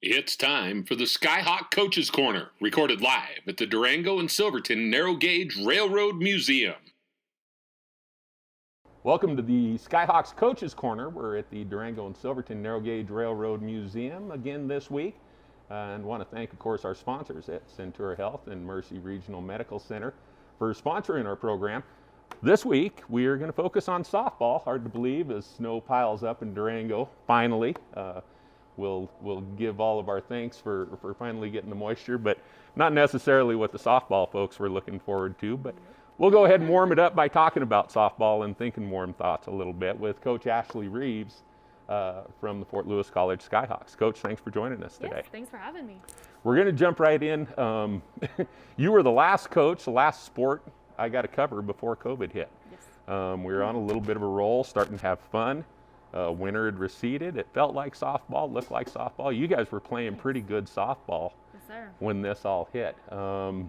It's time for the Skyhawks Coaches Corner, recorded live at the Durango and Silverton Narrow Gauge Railroad Museum. Welcome to the Skyhawks Coaches Corner. We're at the Durango and Silverton Narrow Gauge Railroad Museum again this week. And want to thank, of course, our sponsors at Centura Health and Mercy Regional Medical Center for sponsoring our program. This week, we are going to focus on softball. Hard to believe as snow piles up in Durango, finally. We'll give all of our thanks for finally getting the moisture, but not necessarily what the softball folks were looking forward to. But we'll go ahead and warm it up by talking about softball and thinking warm thoughts a little bit with Coach Ashley Reeves from the Fort Lewis College Skyhawks. Coach, thanks for joining us today. Yes, thanks for having me. We're going to jump right in. You were the last coach, the last sport I got to cover before COVID hit. Yes. We were on a little bit of a roll, starting to have fun. Winter had receded. It felt like softball, looked like softball. You guys were playing pretty good softball when this all hit. How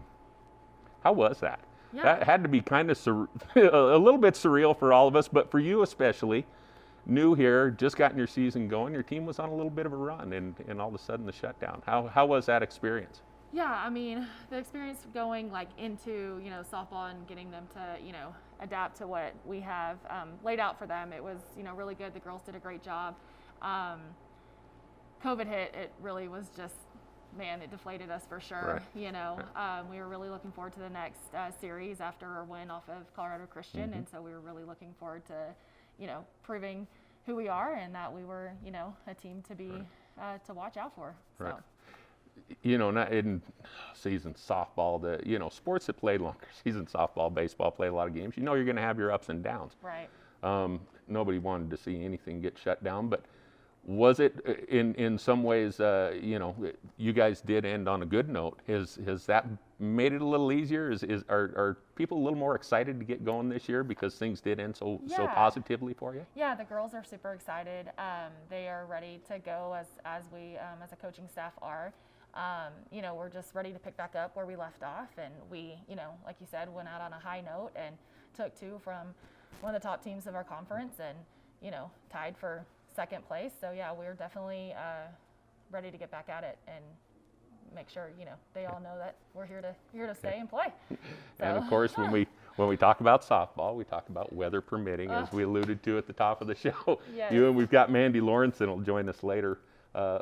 was that? Yeah. That had to be kind of a little bit surreal for all of us, but for you especially, new here, just gotten your season going, your team was on a little bit of a run, and all of a sudden the shutdown. How was that experience? Yeah, I mean, the experience going into, softball and getting them to, adapt to what we have laid out for them, it was, really good. The girls did a great job. COVID hit, it really was just, man, it deflated us for sure. Right. We were really looking forward to the next series after our win off of Colorado Christian, and so we were really looking forward to, proving who we are and that we were, a team to be, to watch out for. So. Right. Not in season softball, sports that play longer season softball, baseball, play a lot of games. You're going to have your ups and downs. Right. Nobody wanted to see anything get shut down, but was it in some ways, you guys did end on a good note. Has that made it a little easier? Are people a little more excited to get going this year because things did end so positively for you? Yeah, the girls are super excited. They are ready to go as we as a coaching staff are. We're just ready to pick back up where we left off, and we, like you said, went out on a high note and took two from one of the top teams of our conference and, tied for second place. So yeah, we're definitely ready to get back at it and make sure, they all know that we're here to stay and play. So. And of course, when we talk about softball, we talk about weather permitting, as we alluded to at the top of the show. Yes. We've got Mandy Lorenson will join us later.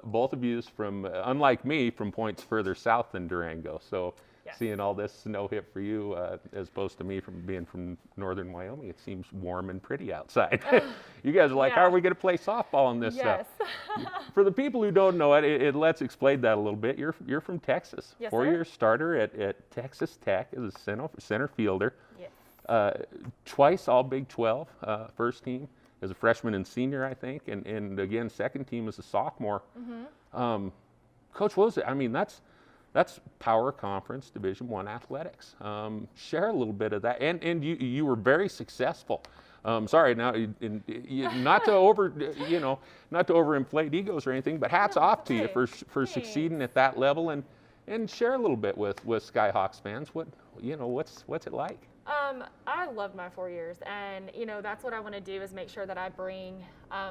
Both of you from, unlike me, from points further south than Durango. So yes. Seeing all this snow hit for you, as opposed to me from being from northern Wyoming, it seems warm and pretty outside. You guys are like, How are we going to play softball on this stuff? For the people who don't know it, let's explain that a little bit. You're from Texas. Yes, 4-year starter at Texas Tech as a center fielder. Yes. Twice all Big 12 first team. As a freshman and senior, I think, and again, second team as a sophomore. Mm-hmm. Coach, what was it? I mean, that's Power Conference Division I athletics. Share a little bit of that, and you were very successful. Sorry, now not to overinflate egos or anything, but hats off to you for succeeding at that level, and share a little bit with Skyhawks fans. What's it like? I loved my 4 years, and that's what I want to do is make sure that I bring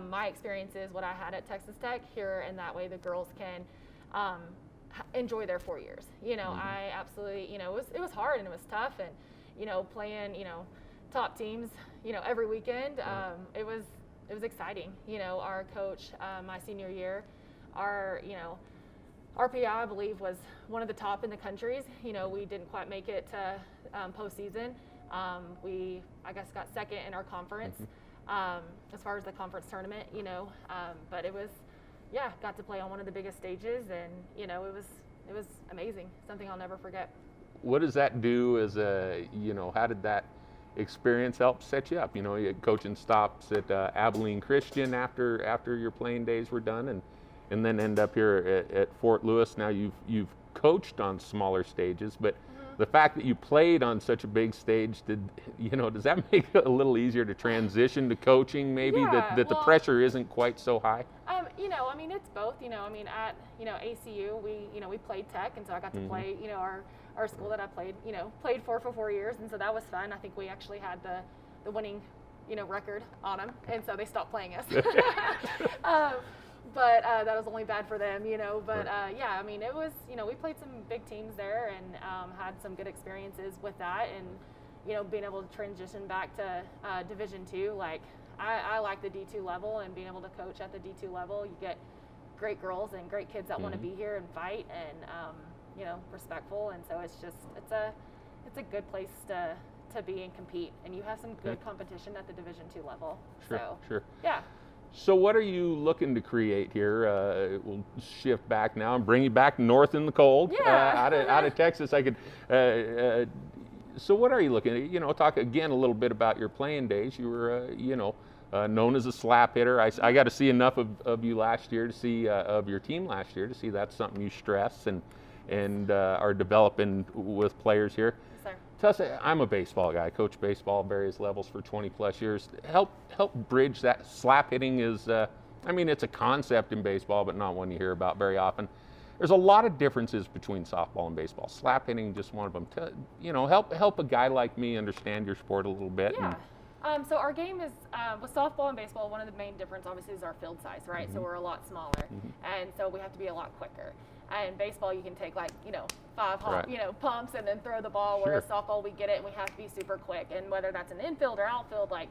my experiences, what I had at Texas Tech here, and that way the girls can enjoy their 4 years. Mm-hmm. I absolutely, it was hard and it was tough, and playing top teams, every weekend. It was exciting. Our coach, my senior year, our RPI, I believe, was one of the top in the countries. We didn't quite make it to postseason. We, I guess, got second in our conference as far as the conference tournament, but it was, got to play on one of the biggest stages, and, it was amazing, something I'll never forget. What does that do as how did that experience help set you up? You had coaching stops at Abilene Christian after your playing days were done, and then end up here at Fort Lewis. Now you've coached on smaller stages, but the fact that you played on such a big stage, does that make it a little easier to transition to coaching maybe, that the pressure isn't quite so high? It's both, at, ACU, we played Tech, and so I got to play, our school that I played for 4 years, and so that was fun. I think we actually had the winning, record on them, and so they stopped playing us. but that was only bad for them, you know. But yeah, I mean, it was, you know, we played some big teams there and had some good experiences with that, and you know, being able to transition back to Division II, like I like the D2 level, and being able to coach at the D2 level, you get great girls and great kids that want to be here and fight, and you know, respectful, and so it's a good place to be and compete, and you have some good competition at the Division II level. Sure, so sure. yeah. So what are you looking to create here? We'll shift back now and bring you back north in the cold. Yeah. Out of Texas. I could. So what are you looking at? You know, talk again a little bit about your playing days. You were, you know, known as a slap hitter. I got to see enough of you last year to see of your team last year to see that's something you stress and are developing with players here. Yes, sir. Tell us, I'm a baseball guy. I coach baseball at various levels for 20 plus years. Help bridge that. Slap hitting is, I mean, it's a concept in baseball, but not one you hear about very often. There's a lot of differences between softball and baseball. Slap hitting, just one of them. You know, help a guy like me understand your sport a little bit. Yeah. So our game is, with softball and baseball, one of the main difference obviously is our field size, right? So we're a lot smaller, and so we have to be a lot quicker. And baseball, you can take, like, you know, 5 you know, pumps and then throw the ball, whereas softball, we get it and we have to be super quick. And whether that's an infield or outfield, like,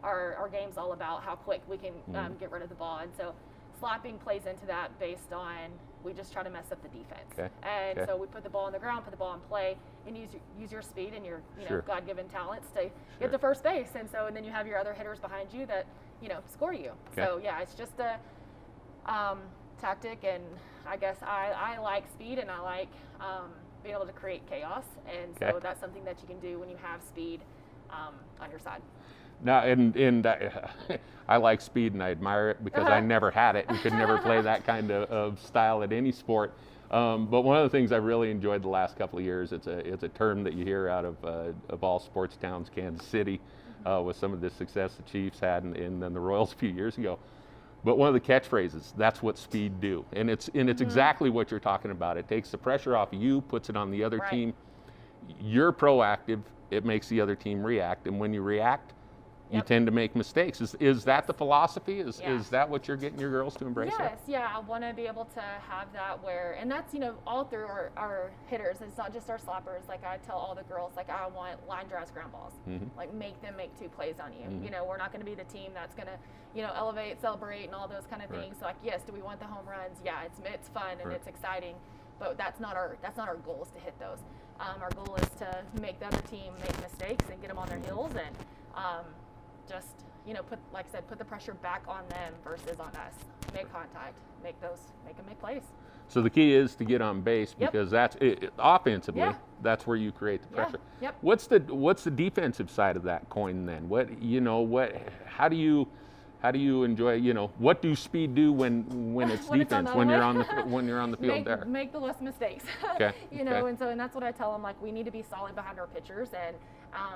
our game's all about how quick we can get rid of the ball. And so slapping plays into that based on, we just try to mess up the defense. And so we put the ball on the ground, put the ball in play, and use your speed and your, you know, God-given talents to get to first base. And so, and then you have your other hitters behind you that, you know, score you. So yeah, it's just a tactic, and I guess I like speed, and I like being able to create chaos. And so that's something that you can do when you have speed on your side. Now, and I like speed, and I admire it because I never had it and could never play that kind of style at any sport. But one of the things I really enjoyed the last couple of years, it's a term that you hear out of all sports towns, Kansas City, with some of the success the Chiefs had and then the Royals a few years ago. But one of the catchphrases, that's what speed do. And it's exactly what you're talking about. It takes the pressure off of you, puts it on the other team. You're proactive, it makes the other team react. And when you react, you tend to make mistakes. Is that the philosophy? Is that what you're getting your girls to embrace? Yes, yeah. I want to be able to have that where, and that's, you know, all through our hitters. It's not just our slappers. Like, I tell all the girls, like, I want line drives, ground balls. Like, make them make 2 plays on you. You know, we're not going to be the team that's going to, you know, elevate, celebrate, and all those kind of things. So, like, yes, do we want the home runs? Yeah, it's fun and it's exciting, but that's not our goal is to hit those. Our goal is to make the other team make mistakes and get them on their heels, and just, you know, put the pressure back on them versus on us. Make contact, make them make plays. So the key is to get on base, because that's offensively. That's where you create the pressure. What's the defensive side of that coin then? How do you enjoy? You know, what do speed do when it's defense? When you're on the field there. Make the less mistakes. You know, and that's what I tell them. Like, we need to be solid behind our pitchers, and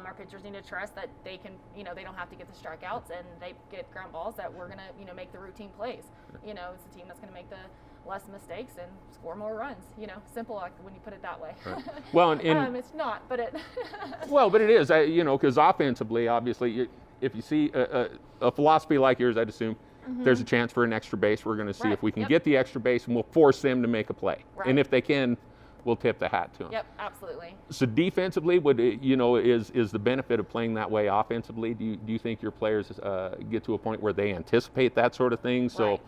our pitchers need to trust that they can, you know, they don't have to get the strikeouts, and they get ground balls that we're gonna, you know, make the routine plays. You know, it's a team that's gonna make the less mistakes and score more runs. You know, simple, like, when you put it that way. Well, it's not, but it. Well, but it is. You know, because offensively, obviously, if you see a philosophy like yours, I'd assume there's a chance for an extra base. We're going to see if we can get the extra base, and we'll force them to make a play. And if they can, we'll tip the hat to them. Yep, absolutely. So defensively, is the benefit of playing that way offensively? Do you think your players get to a point where they anticipate that sort of thing? So,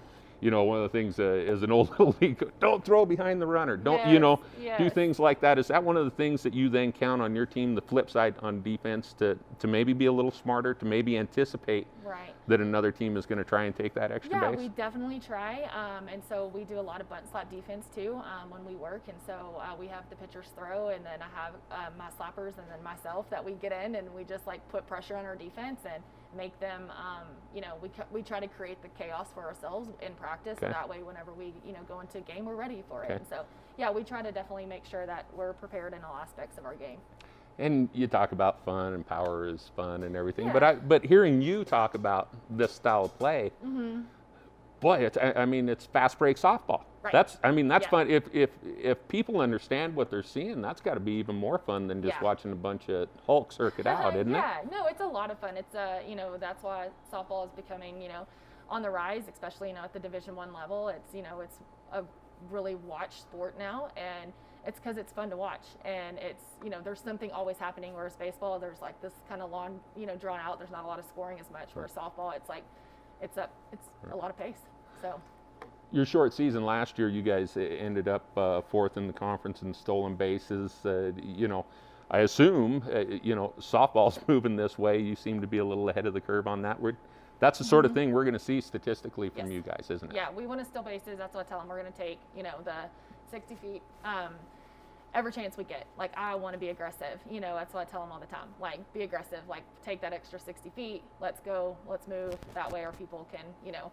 you know, one of the things is an old little league, don't throw behind the runner. Don't, you know, do things like that. Is that one of the things that you then count on your team, the flip side on defense, to maybe be a little smarter, to maybe anticipate that another team is going to try and take that extra base? Yeah, we definitely try. And so we do a lot of bunt slap defense too when we work. And so we have the pitchers throw, and then I have my slappers and then myself that we get in, and we just, like, put pressure on our defense and make them, you know, we try to create the chaos for ourselves in practice. So that way, whenever we, you know, go into a game, we're ready for it. And so, yeah, we try to definitely make sure that we're prepared in all aspects of our game. And you talk about fun, and power is fun and everything. But hearing you talk about this style of play, boy, it's fast break softball. That's fun. If people understand what they're seeing, that's got to be even more fun than just watching a bunch of Hulk circuit out, isn't it? Yeah, no, it's a lot of fun. It's you know, that's why softball is becoming, you know, on the rise, especially, you know, at the Division I level. It's, you know, it's a really watched sport now, and it's because it's fun to watch, and it's, you know, there's something always happening, whereas baseball, there's like this kind of long, you know, drawn out, there's not a lot of scoring as much, whereas softball, it's like, it's a lot of pace, so. Your short season last year, you guys ended up fourth in the conference in stolen bases. You know, I assume, you know, softball's moving this way. You seem to be a little ahead of the curve on that. That's the sort of thing we're going to see statistically from you guys, isn't it? Yeah, we want to steal bases. That's what I tell them. We're going to take, you know, the 60 feet every chance we get. Like, I want to be aggressive. You know, that's what I tell them all the time. Like, be aggressive. Like, take that extra 60 feet. Let's go. Let's move. That way our people can, you know,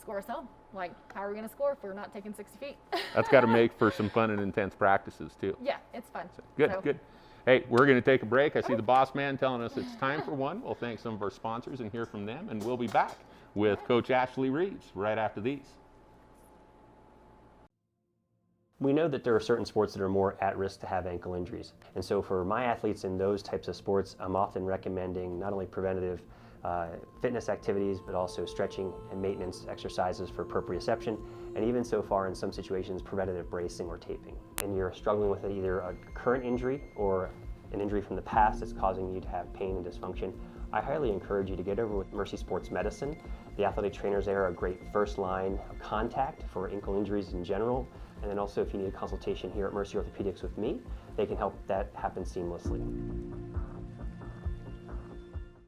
score us home. Like, how are we going to score if we're not taking 60 feet? That's got to make for some fun and intense practices, too. Yeah, it's fun. Good, good. Hey, we're going to take a break. I see the boss man telling us it's time for one. We'll thank some of our sponsors and hear from them, and we'll be back with Coach Ashley Reeves right after these. We know that there are certain sports that are more at risk to have ankle injuries. And so for my athletes in those types of sports, I'm often recommending not only preventative fitness activities, but also stretching and maintenance exercises for proprioception, and even so far in some situations, preventative bracing or taping. And you're struggling with either a current injury or an injury from the past that's causing you to have pain and dysfunction, I highly encourage you to get over with Mercy Sports Medicine. The athletic trainers there are a great first line of contact for ankle injuries in general. And then also, if you need a consultation here at Mercy Orthopedics with me, they can help that happen seamlessly.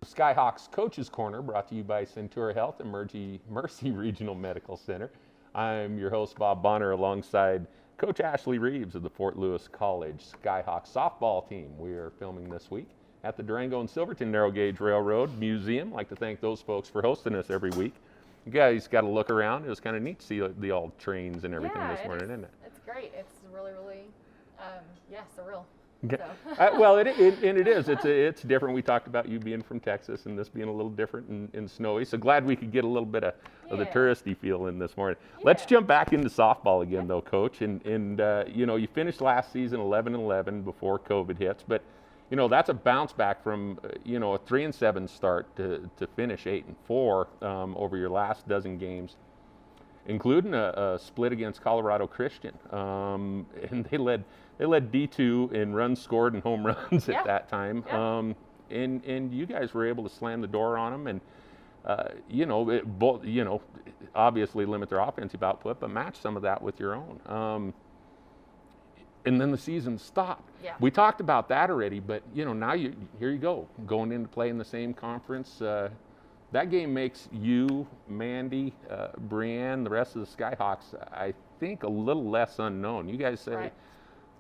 Skyhawks Coaches Corner, brought to you by Centura Health and Mercy Regional Medical Center. I'm your host, Bob Bonner, alongside Coach Ashley Reeves of the Fort Lewis College Skyhawks softball team. We are filming this week at the Durango and Silverton Narrow Gauge Railroad Museum. I'd like to thank those folks for hosting us every week. You guys got to look around. It was kind of neat to see the old trains and everything this morning, isn't it? It's great. It's really, really, surreal. Okay. So. Well, it is. It's different. We talked about you being from Texas and this being a little different and snowy. So glad we could get a little bit of the touristy feel in this morning. Yeah. Let's jump back into softball again, though, Coach. And you know, you finished last season 11-11 before COVID hits, but you know, that's a bounce back from you know, a 3-7 start to finish 8-4 over your last dozen games, including a split against Colorado Christian, and they led D2 in runs scored and home runs at that time. And you guys were able to slam the door on them, and you know, obviously limit their offensive output, but match some of that with your own. And then the season stopped. Yeah. We talked about that already, but you know, now here you go, going in to play in the same conference. That game makes you, Mandy, Brianne, the rest of the Skyhawks, I think, a little less unknown. You guys say,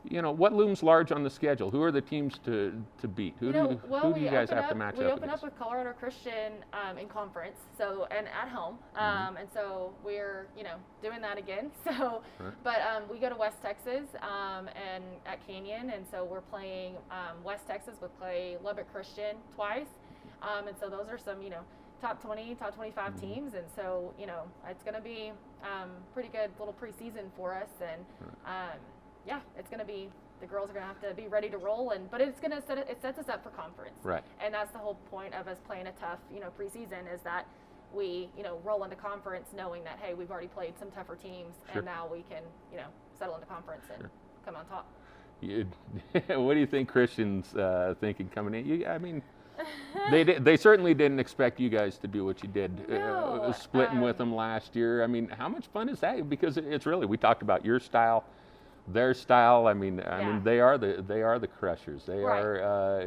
you know, what looms large on the schedule? Who are the teams to beat? Who do you guys have to match up against? We open up with Colorado Christian in conference, so, and at home, and so we're, you know, doing that again. So, but we go to West Texas and at Canyon, and so we're playing West Texas. We play Lubbock Christian twice, and so those are some, you know, top 20, top 25 teams, and so, you know, it's going to be pretty good little preseason for us, and yeah, it's going to be, the girls are going to have to be ready to roll, but it's going to it sets us up for conference. Right. And that's the whole point of us playing a tough, you know, preseason, is that we, you know, roll into conference knowing that, hey, we've already played some tougher temes, and now we can, you know, settle into conference and come on top. What do you think Christian's thinking coming in? I mean, they certainly didn't expect you guys to do what you did, splitting with them last year. I mean, how much fun is that? Because it's really, we talked about your style, their style. I mean, they are the crushers. They are.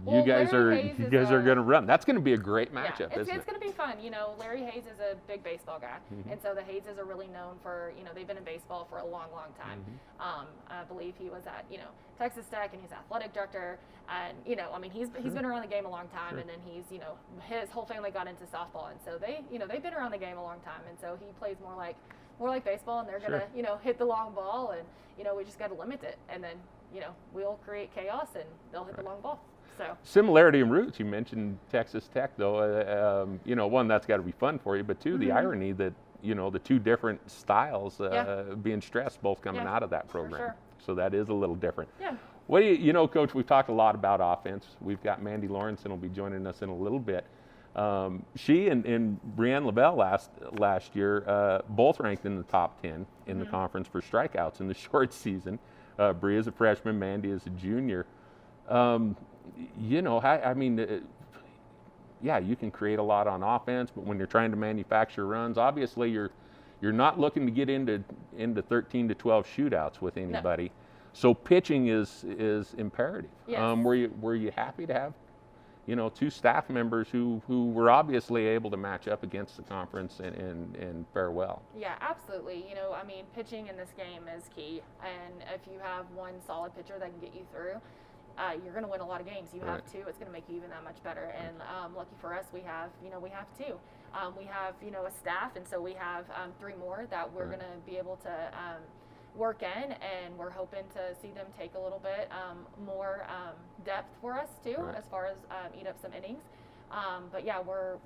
You guys are going to run. That's going to be a great matchup. Isn't it? It's going to be fun. You know, Larry Hayes is a big baseball guy, and so the Hayeses are really known for, you know, they've been in baseball for a long, long time. I believe he was at, you know, Texas Tech, and he's athletic director, and you know, I mean, he's been around the game a long time, and then he's, you know, his whole family got into softball, and so they, you know, they've been around the game a long time, and so he plays more like baseball, and they're gonna, you know, hit the long ball, and you know, we just got to limit it, and then, you know, we'll create chaos, and they'll hit the long ball. So similarity in roots. You mentioned Texas Tech, though. You know, one, that's got to be fun for you, but two, the irony that, you know, the two different styles being stressed, both coming out of that program. Sure. So that is a little different. Yeah. What do you know, Coach? We've talked a lot about offense. We've got Mandy Lorenson will be joining us in a little bit. She and Brienne Lavelle last year both ranked in the top 10 in the conference for strikeouts in the short season. Bri is a freshman, Mandy is a junior. You know, I mean, yeah, you can create a lot on offense, but when you're trying to manufacture runs, obviously you're not looking to get into 13 to 12 shootouts with anybody. No. So pitching is imperative. Yes. Were you happy to have, you know, two staff members who were obviously able to match up against the conference and fare well? Yeah, absolutely. You know, I mean, pitching in this game is key, and if you have one solid pitcher that can get you through, you're going to win a lot of games. You have two, it's going to make you even that much better. And lucky for us, we have two. We have, you know, a staff, and so we have 3 more that we're going to be able to work in, and we're hoping to see them take a little bit more depth for us too, as far as eat up some innings. But yeah, we're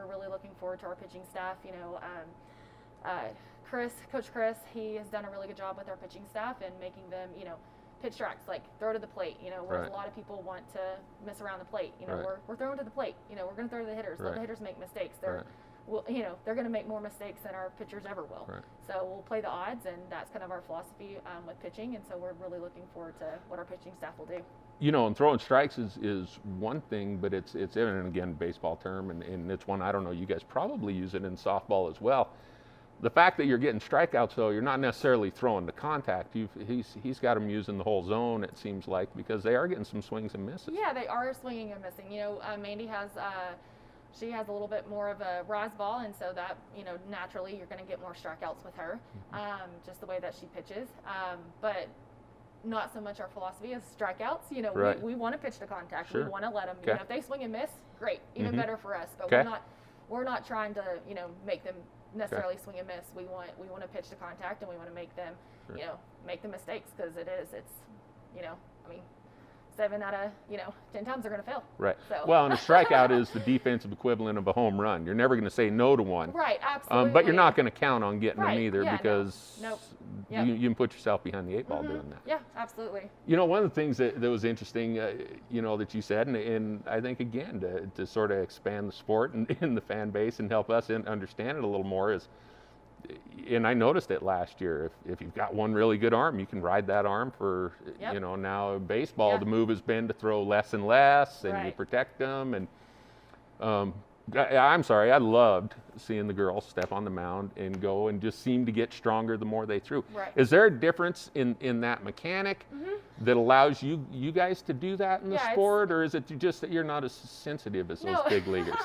really looking forward to our pitching staff. You know, Coach Chris, he has done a really good job with our pitching staff and making them, you know, pitch tracks, like throw to the plate, you know, whereas a lot of people want to mess around the plate. You know, we're throwing to the plate. You know, we're going to throw to the hitters. Let the hitters make mistakes. They're you know, they're going to make more mistakes than our pitchers ever will. So we'll play the odds, and that's kind of our philosophy with pitching, and so we're really looking forward to what our pitching staff will do. You know, and throwing strikes is one thing, but it's and again, baseball term, and it's one, I don't know, you guys probably use it in softball as well. The fact that you're getting strikeouts, though, you're not necessarily throwing to contact. He's got them using the whole zone, it seems like, because they are getting some swings and misses. Yeah, they are swinging and missing. You know, Mandy has she has a little bit more of a rise ball, and so that, you know, naturally you're going to get more strikeouts with her, just the way that she pitches. But not so much our philosophy is strikeouts. You know, we want to pitch to contact. We want to let them. You know, if they swing and miss, great, even better for us. But we're not trying to, you know, make them necessarily swing and miss. We want to pitch to contact, and we want to make them, you know, make the mistakes, because it's, you know, I mean, 7 out of, you know, 10 times they're going to fail. Right. So. Well, and a strikeout is the defensive equivalent of a home run. You're never going to say no to one. Right, absolutely. But you're not going to count on getting them either, because Nope. you can put yourself behind the 8 ball doing that. Yeah, absolutely. You know, one of the things that was interesting, you know, that you said, and I think, again, to sort of expand the sport and in the fan base and help us understand it a little more is, and I noticed it last year, if you've got one really good arm, you can ride that arm for, you know, now baseball, the move has been to throw less and less, and you protect them. And I'm sorry, I loved seeing the girls step on the mound and go and just seem to get stronger the more they threw. Is there a difference in that mechanic that allows you guys to do that in the sport, or is it just that you're not as sensitive as those big leaguers?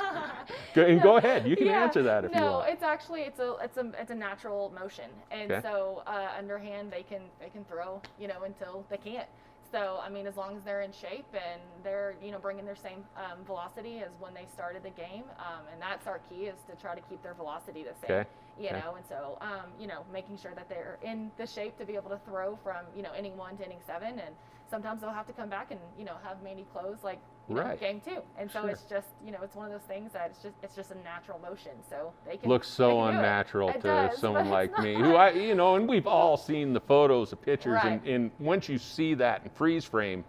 And go ahead, you can answer that if you want. No, it's actually it's a natural motion, and so underhand they can throw, you know, until they can't. So, I mean, as long as they're in shape and they're, you know, bringing their same velocity as when they started the game, and that's our key, is to try to keep their velocity the same, you know, and so, you know, making sure that they're in the shape to be able to throw from, you know, inning 1 to inning 7, and sometimes they'll have to come back and, you know, have Mandy close, like, you know, game 2, and so it's just, you know, it's one of those things that it's just a natural motion, so they can. Looks so unnatural to someone like me, who you know, and we've all seen the photos of pitchers, and once you see that in freeze frame,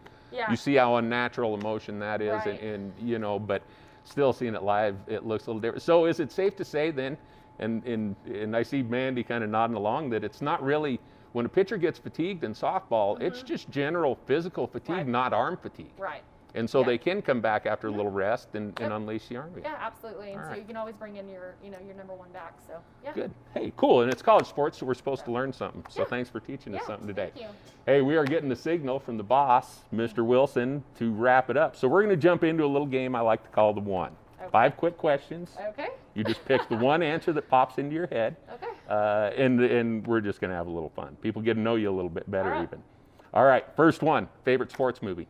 you see how unnatural a motion that is, and you know, but still seeing it live, it looks a little different. So is it safe to say then, and I see Mandy kind of nodding along, that it's not really, when a pitcher gets fatigued in softball, it's just general physical fatigue, not arm fatigue. And so they can come back after a little rest and unleash the arm again. Yeah, absolutely. And so you can always bring in your, you know, your number 1 back. So Good. Hey, cool. And it's college sports, so we're supposed to learn something. So thanks for teaching us something today. Thank you. Hey, we are getting the signal from the boss, Mr. Wilson, to wrap it up. So we're going to jump into a little game I like to call the One. 5 quick questions. You just pick the one answer that pops into your head. And we're just going to have a little fun. People get to know you a little bit better even. All right. First one, favorite sports movie?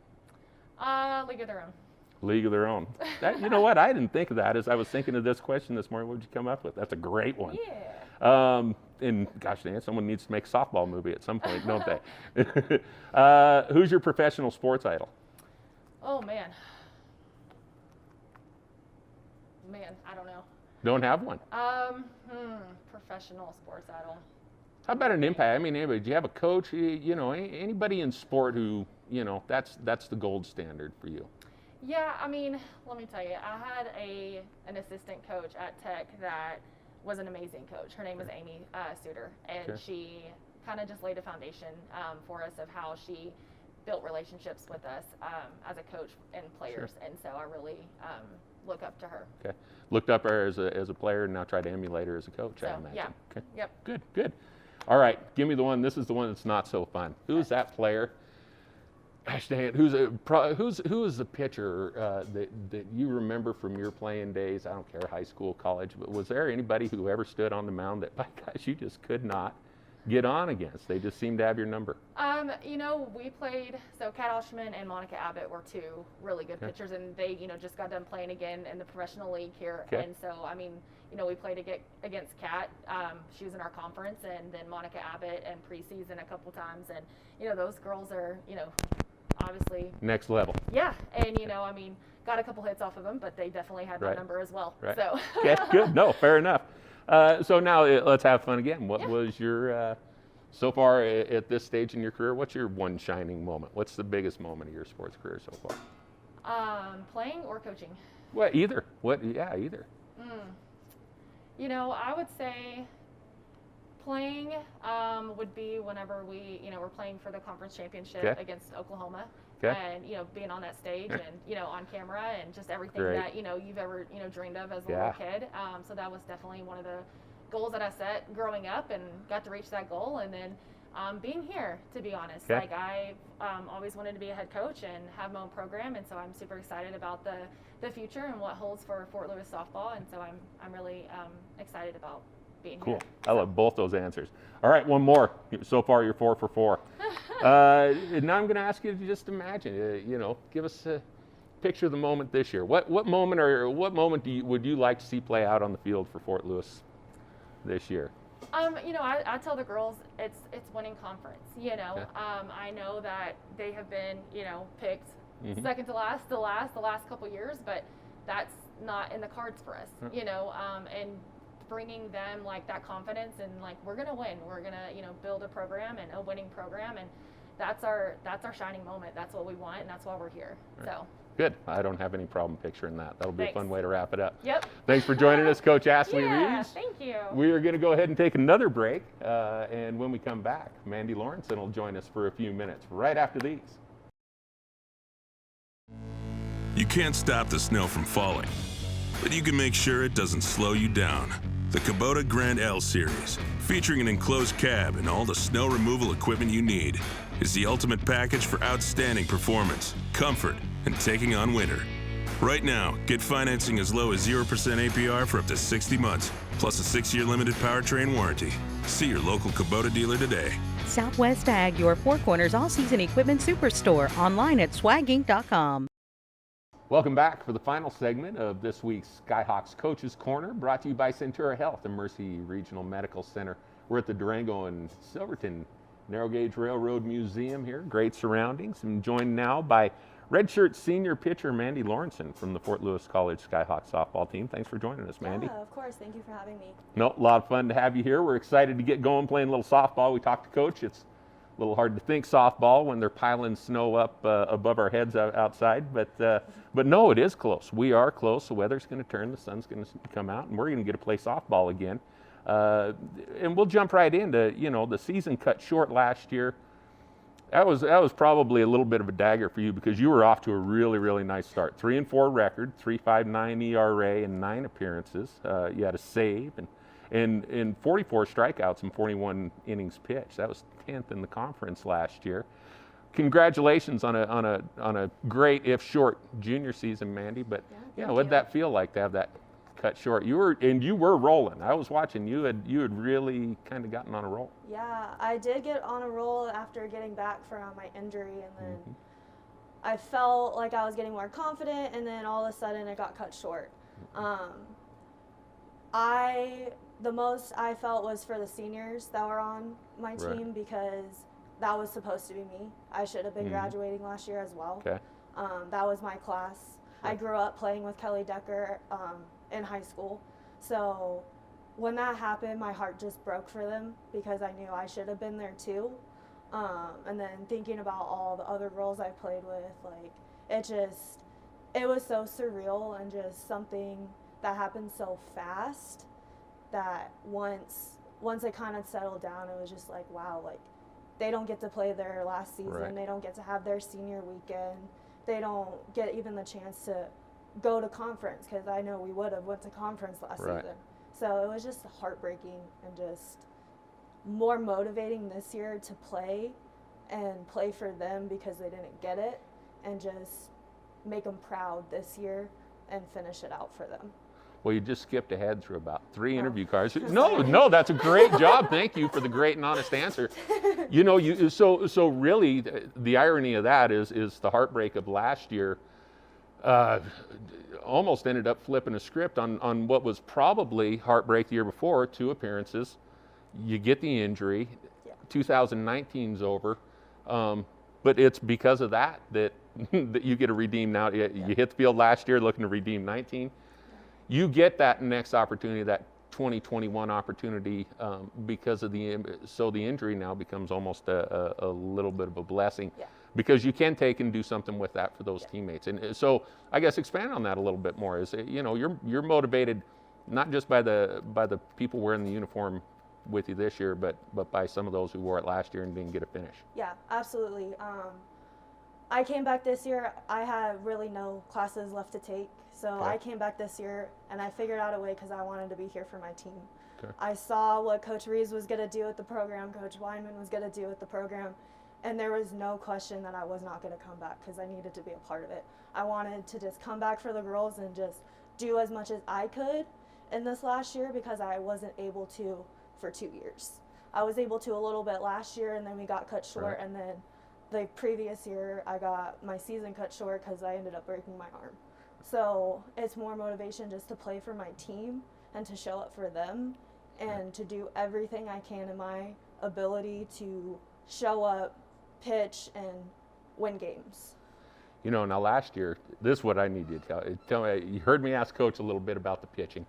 League of Their Own. League of Their Own. That, you know what? I didn't think of that as I was thinking of this question this morning. What did you come up with? That's a great one. And gosh dang it, someone needs to make a softball movie at some point, don't they? Who's your professional sports idol? Oh, man. I don't know. Don't have one. Professional sports idol. How about an impact? I mean, anybody, do you have a coach, you know, anybody in sport who, you know, that's the gold standard for you? Yeah, I mean, let me tell you, I had an assistant coach at Tech that was an amazing coach. Her name was Amy Suter, and Okay. she kind of just laid a foundation for us of how she built relationships with us as a coach and players, and so I really look up to her. Okay. Looked up her as a player and now try to emulate her as a coach, I So, imagine. yeah. Okay. Yep. Good, good. All right, give me the one. This is the one that's not so fun. Who's that player? Gosh dang it, who is the pitcher that you remember from your playing days? I don't care, high school, college, but was there anybody who ever stood on the mound that, by gosh, you just could not get on against? They just seemed to have your number. You know, we played, so Kat Oshman and Monica Abbott were two really good pitchers, and they, you know, just got done playing again in the professional league here. Okay. And so, I mean, you know, we played against Kat. She was in our conference, and then Monica Abbott in preseason a couple times. And, you know, those girls are, you know, obviously. Next level. Yeah. And, you know, I mean, got a couple hits off of them, but they definitely had my Right. number as well. Right. So. Okay, good. No, fair enough. So now let's have fun again. What Yeah. was your, so far at this stage in your career, what's your one shining moment? What's the biggest moment of your sports career so far? Playing or coaching? Well, either. Yeah, either. You know, I would say playing would be whenever we, you know, we're playing for the conference championship Okay. against Oklahoma. Okay. And, you know, being on that stage and, you know, on camera and just everything Great. that, you know, you've ever, you know, dreamed of as a Yeah. little kid. So that was definitely one of the goals that I set growing up and got to reach that goal. And then being here, to be honest, Okay. like I always wanted to be a head coach and have my own program. And so I'm super excited about the future and what holds for Fort Lewis softball. And so I'm really excited about being Cool. here. I love both those answers. All right, one more. So far, you're 4 for 4. And now I'm going to ask you to just imagine, you know, give us a picture of the moment this year. What moment would you like to see play out on the field for Fort Lewis this year? You know, I tell the girls it's winning conference. You know, Okay. I know that they have been, you know, picked Mhm. second to last, the last couple years, but that's not in the cards for us. You know, and bringing them like that confidence and like we're gonna win, we're gonna, you know, build a program and a winning program, and that's our shining moment. That's what we want, and that's why we're here. So. Good. I don't have any problem picturing that. That'll be a fun Thanks. way to wrap it up. Yep. Thanks for joining us, Coach Ashley Yeah, Reeves. thank you. We are going to go ahead and take another break, and when we come back, Mandy Lorenson will join us for a few minutes right after these. You can't stop the snow from falling, but you can make sure it doesn't slow you down. The Kubota Grand L Series, featuring an enclosed cab and all the snow removal equipment you need, is the ultimate package for outstanding performance, comfort, and taking on winter. Right now, get financing as low as 0% APR for up to 60 months, plus a 6-year limited powertrain warranty. See your local Kubota dealer today. Southwest Ag, your Four Corners all-season equipment superstore, online at swagging.com. Welcome back for the final segment of this week's Skyhawks Coaches Corner, brought to you by Centura Health and Mercy Regional Medical Center. We're at the Durango and Silverton Narrow Gauge Railroad Museum here. Great surroundings. I'm joined now by redshirt senior pitcher Mandy Lorenson from the Fort Lewis College Skyhawks softball team. Thanks for joining us, Mandy. Yeah, of course. Thank you for having me. No, a lot of fun to have you here. We're excited to get going playing a little softball. We talked to Coach. It's a little hard to think softball when they're piling snow up above our heads outside, but no, it is close. We are close. The weather's going to turn, the sun's going to come out, and we're going to get to play softball again. And we'll jump right into, you know, the season cut short last year. That was probably a little bit of a dagger for you because you were off to a really, really nice start. 3-4 record, 3.59 ERA in 9 appearances. You had a save and 44 strikeouts and 41 innings pitched. That was 10th in the conference last year. Congratulations on a great, if short, junior season, Mandy. But thank what'd you. that feel like to have that cut short? You were rolling. I was watching. You had really kind of gotten on a roll. Yeah, I did get on a roll after getting back from my injury, and then I felt like I was getting more confident, and then all of a sudden it got cut short. The most I felt was for the seniors that were on my Right. team because that was supposed to be me. I should have been graduating last year as well. Okay. That was my class. I grew up playing with Kelly Decker in high school. So when that happened, my heart just broke for them because I knew I should have been there too. And then thinking about all the other girls I played with, like it was so surreal and just something that happened so fast that once it kind of settled down, it was just like, wow, like they don't get to play their last season. Right. They don't get to have their senior weekend. They don't get even the chance to go to conference, because I know we would have went to conference last Right. season. So it was just heartbreaking and just more motivating this year to play and play for them because they didn't get it, and just make them proud this year and finish it out for them. Well, you just skipped ahead through about 3 Oh. interview cards. No, that's a great job. Thank you for the great and honest answer. You know, so really the irony of that is the heartbreak of last year almost ended up flipping a script on what was probably heartbreak the year before, 2 appearances. You get the injury, 2019's over, but it's because of that that you get to redeem now. You hit the field last year looking to redeem 19. You get that next opportunity, that 2021 opportunity, because of the injury now becomes almost a little bit of a blessing, because you can take and do something with that for those teammates. And so I guess expand on that a little bit more. Is, you know, you're motivated not just by the people wearing the uniform with you this year, but by some of those who wore it last year and didn't get a finish. Yeah, absolutely. I came back this year. I had really no classes left to take. So Okay. I came back this year and I figured out a way because I wanted to be here for my team. Okay. I saw what Coach Reeves was going to do with the program, Coach Weinman was going to do with the program, and there was no question that I was not going to come back because I needed to be a part of it. I wanted to just come back for the girls and just do as much as I could in this last year, because I wasn't able to for 2 years. I was able to a little bit last year, and then we got cut short, Right. and then the previous year I got my season cut short because I ended up breaking my arm. So it's more motivation just to play for my team and to show up for them and to do everything I can in my ability to show up, pitch, and win games. You know, now last year, this is what I need you to tell me. You heard me ask Coach a little bit about the pitching.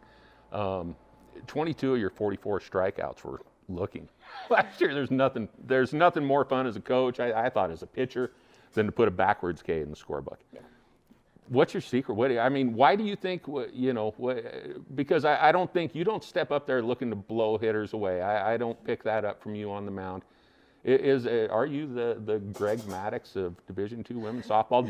22 of your 44 strikeouts were looking. Last year, there's nothing more fun as a coach, I thought, as a pitcher, than to put a backwards K in the scorebook. Yeah. What's your secret? Why do you think, you know, because I don't think you don't step up there looking to blow hitters away. I don't pick that up from you on the mound. Are you the Greg Maddox of Division II women's softball?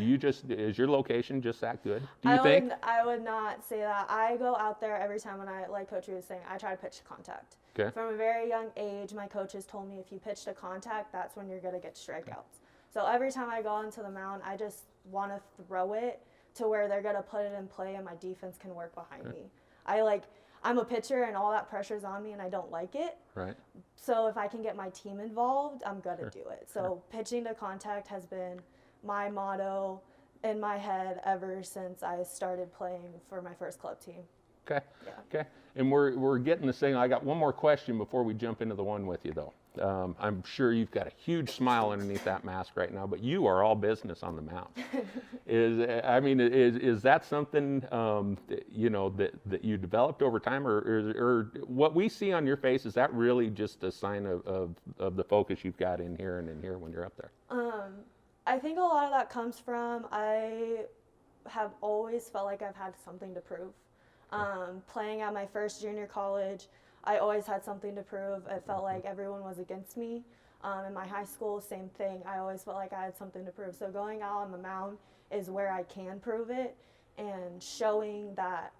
Is your location just that good? Do you think? I would not say that. I go out there every time when like Coach was saying, I try to pitch to contact. Okay. From a very young age, my coaches told me if you pitch to contact, that's when you're going to get strikeouts. So every time I go onto the mound, I just want to throw it to where they're going to put it in play and my defense can work behind me. I'm a pitcher and all that pressure's on me and I don't like it. Right. So if I can get my team involved, I'm going to do it. So pitching to contact has been my motto in my head ever since I started playing for my first club team. Okay. Yeah. Okay. And we're getting this thing. I got one more question before we jump into the one with you, though. I'm sure you've got a huge smile underneath that mask right now, but you are all business on the mound. Is that something that you developed over time, or what we see on your face, is that really just a sign of the focus you've got in here and in here when you're up there? I think a lot of that comes from I have always felt like I've had something to prove. Playing at my first junior college, I always had something to prove. It felt like everyone was against me. In my high school, same thing. I always felt like I had something to prove. So going out on the mound is where I can prove it, and showing that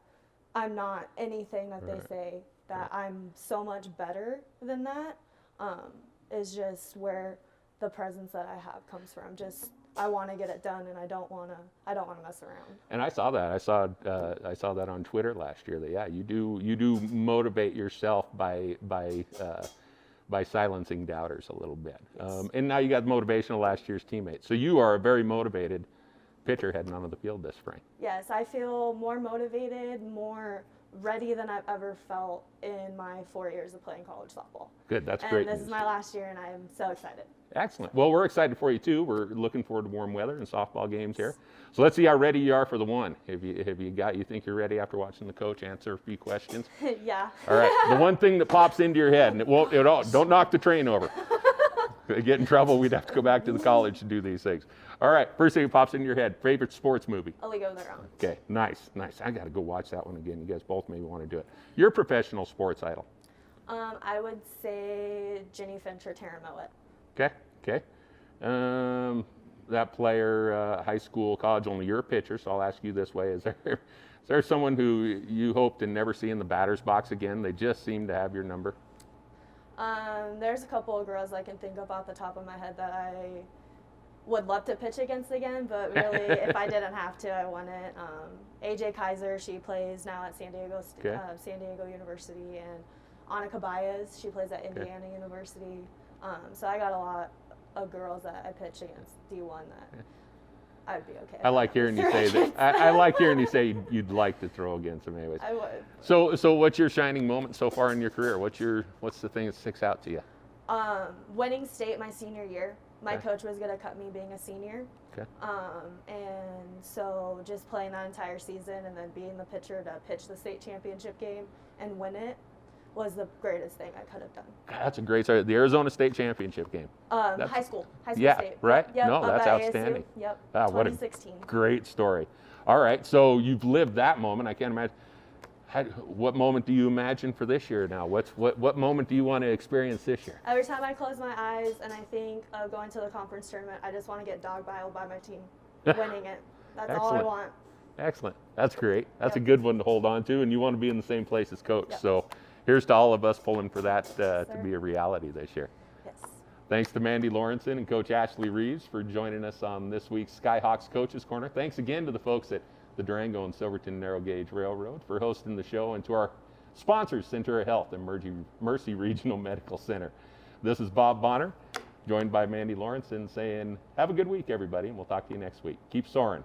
I'm not anything that they say, that I'm so much better than that, is just where the presence that I have comes from. Just I want to get it done, and I don't want to mess around. And I saw that. I saw that on Twitter last year. That you do motivate yourself by silencing doubters a little bit. And now you got the motivation of last year's teammates. So you are a very motivated pitcher heading onto the field this spring. Yes, I feel more motivated, more ready than I've ever felt in my 4 years of playing college softball. Good, that's and great this news. is my last year, and I am so excited. Excellent. Well, we're excited for you too. We're looking forward to warm weather and softball games here. So let's see how ready you are for the one. You think you're ready after watching the coach answer a few questions? Yeah. All right. The one thing that pops into your head, and don't knock the train over. they get in trouble, we'd have to go back to the college to do these things. All right, first thing that pops into your head, favorite sports movie? A League of Their Own. Okay, nice. I got to go watch that one again. You guys both maybe want to do it. Your professional sports idol? I would say Ginny Fincher, Tara Mowat. Okay. That player, high school, college, only you're a pitcher, so I'll ask you this way. Is there someone who you hope to never see in the batter's box again? They just seem to have your number. There's a couple of girls I can think of off the top of my head that I would love to pitch against again, but really, if I didn't have to, I wouldn't. AJ Kaiser, she plays now at San Diego University, and Annika Baez, she plays at Indiana University. So I got a lot of girls that I pitch against D1 that I'd be okay. I like hearing you say that. I like hearing you say you'd like to throw against them anyways. I would. So what's your shining moment so far in your career? What's the thing that sticks out to you? Winning state my senior year. My coach was going to cut me being a senior. Okay. And so just playing that entire season and then being the pitcher to pitch the state championship game and win it was the greatest thing I could have done. That's a great start. The Arizona State Championship game. High school Yeah, state. right? Yep, No, up that's at ASU. outstanding. Yep, What a 2016. great story. All right, so you've lived that moment. I can't imagine. What moment do you imagine for this year now? What moment do you want to experience this year? Every time I close my eyes and I think of going to the conference tournament, I just want to get dog-piled by my team, winning it. That's all I Excellent. want. Excellent. That's great. That's a Yep. good one to hold on to, and you want to be in the same place as Coach. Yep. So here's to all of us pulling for that to sir. be a reality this year. Yes. Thanks to Mandy Lorenson and Coach Ashley Reeves for joining us on this week's Skyhawks Coaches Corner. Thanks again to the folks at the Durango and Silverton Narrow Gauge Railroad for hosting the show, and to our sponsors, Centura Health and Mercy Regional Medical Center. This is Bob Bonner, joined by Mandy Lorenson, saying, have a good week, everybody, and we'll talk to you next week. Keep soaring.